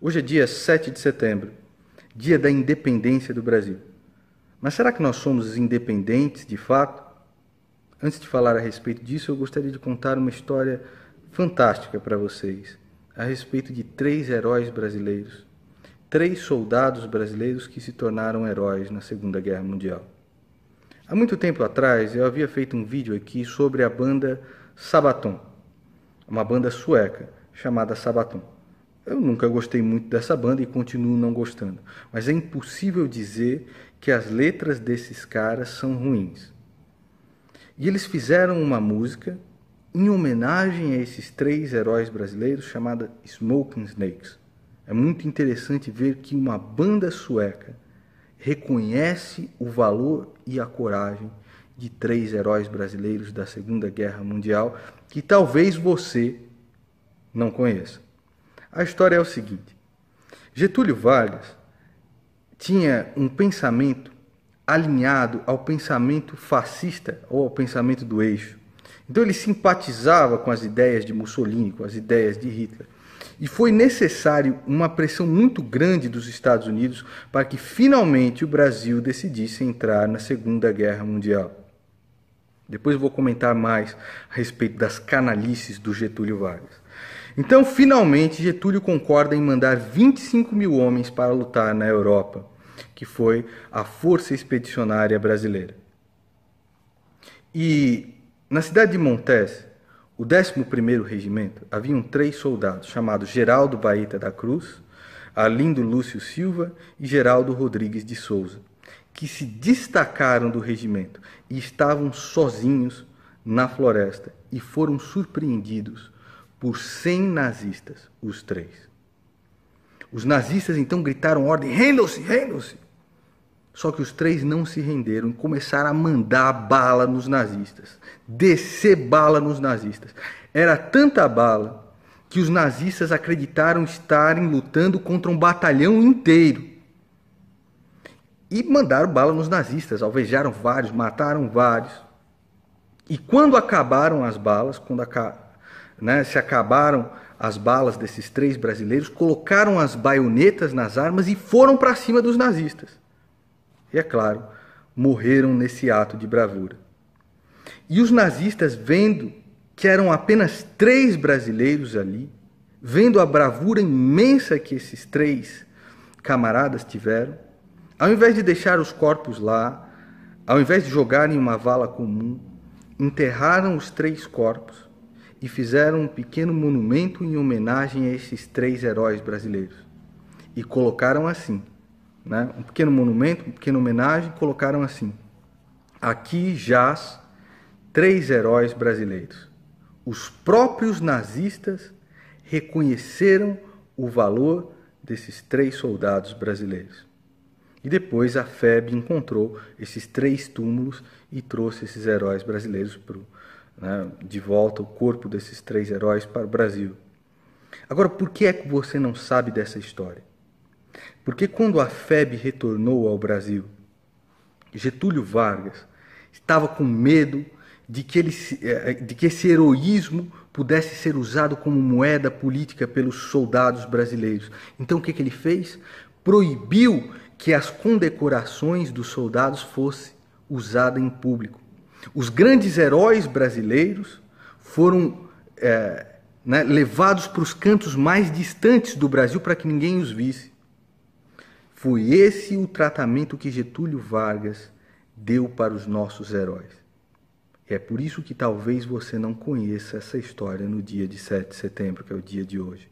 Hoje é dia 7 de setembro, dia da independência do Brasil. Mas será que nós somos independentes de fato? Antes de falar a respeito disso, eu gostaria de contar uma história fantástica para vocês, a respeito de 3 heróis brasileiros, 3 soldados brasileiros que se tornaram heróis na Segunda Guerra Mundial. Há muito tempo atrás, eu havia feito um vídeo aqui sobre a banda Sabaton, uma banda sueca chamada Sabaton. Eu nunca gostei muito dessa banda e continuo não gostando, mas é impossível dizer que as letras desses caras são ruins. E eles fizeram uma música em homenagem a esses 3 heróis brasileiros chamada Smoking Snakes. É muito interessante ver que uma banda sueca reconhece o valor e a coragem de 3 heróis brasileiros da Segunda Guerra Mundial que talvez você não conheça. A história é o seguinte: Getúlio Vargas tinha um pensamento alinhado ao pensamento fascista ou ao pensamento do eixo. Então ele simpatizava com as ideias de Mussolini, com as ideias de Hitler. E foi necessário uma pressão muito grande dos Estados Unidos para que finalmente o Brasil decidisse entrar na Segunda Guerra Mundial. Depois eu vou comentar mais a respeito das canalices do Getúlio Vargas. Então, finalmente, Getúlio concorda em mandar 25 mil homens para lutar na Europa, que foi a Força Expedicionária Brasileira. E na cidade de Montes, o 11º Regimento, haviam 3 soldados, chamados Geraldo Baeta da Cruz, Arlindo Lúcio Silva e Geraldo Rodrigues de Souza, que se destacaram do regimento e estavam sozinhos na floresta e foram surpreendidos por 100 nazistas, os 3. Os nazistas então gritaram ordem: rendam-se, rendam-se! Só que os 3 não se renderam e começaram a mandar bala nos nazistas, descer bala nos nazistas. Era tanta bala que os nazistas acreditaram estarem lutando contra um batalhão inteiro. E mandaram bala nos nazistas, alvejaram vários, mataram vários. E quando acabaram as balas, se acabaram as balas desses 3 brasileiros, colocaram as baionetas nas armas e foram para cima dos nazistas. E, é claro, morreram nesse ato de bravura. E os nazistas, vendo que eram apenas 3 brasileiros ali, vendo a bravura imensa que esses 3 camaradas tiveram, ao invés de deixar os corpos lá, ao invés de jogarem uma vala comum, enterraram os 3 corpos e fizeram um pequeno monumento em homenagem a esses 3 heróis brasileiros. E colocaram assim, um pequeno monumento, uma pequena homenagem, colocaram assim: aqui jaz 3 heróis brasileiros. Os próprios nazistas reconheceram o valor desses 3 soldados brasileiros. E depois a FEB encontrou esses 3 túmulos e trouxe esses heróis brasileiros de volta, o corpo desses 3 heróis para o Brasil. Agora, por que é que você não sabe dessa história? Porque quando a FEB retornou ao Brasil, Getúlio Vargas estava com medo de que esse heroísmo pudesse ser usado como moeda política pelos soldados brasileiros. Então o que ele fez? Proibiu que as condecorações dos soldados fossem usadas em público. Os grandes heróis brasileiros foram levados para os cantos mais distantes do Brasil para que ninguém os visse. Foi esse o tratamento que Getúlio Vargas deu para os nossos heróis. E é por isso que talvez você não conheça essa história no dia de 7 de setembro, que é o dia de hoje.